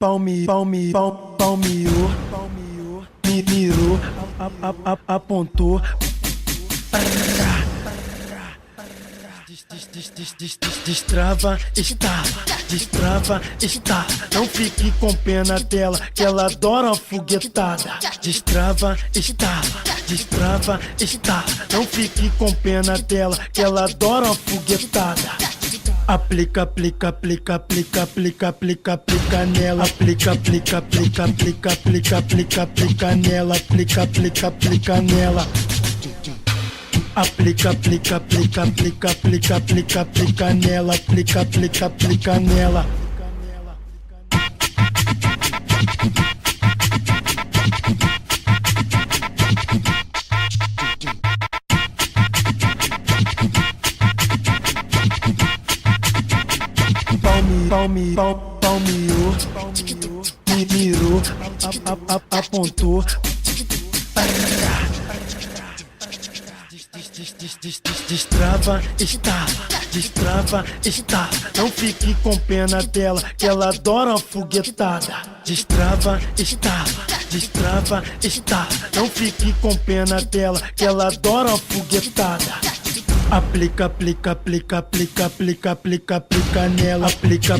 Palmeou, mirou, apontou. Destrava, estala. Não fique com pena dela, que ela adora uma foguetada. Destrava, estala. Não fique com pena dela, que ela adora uma foguetada. Aplica nela. Aplica nela. Aplica nela. Aplica nela. Aplica nela. Palmeou, mirou, apontou. Destrava, estala. Não fique com pena dela, que ela adora uma foguetada. Destrava, estala. Não fique com pena dela, que ela adora uma foguetada. Aplica nela. Aplica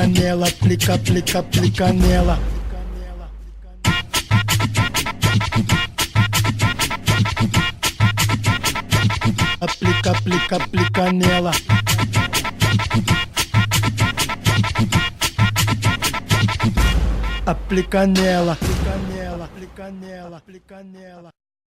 nela. Aplica nela. Aplica nela. Aplica nela. Aplica nela. Aplica nela.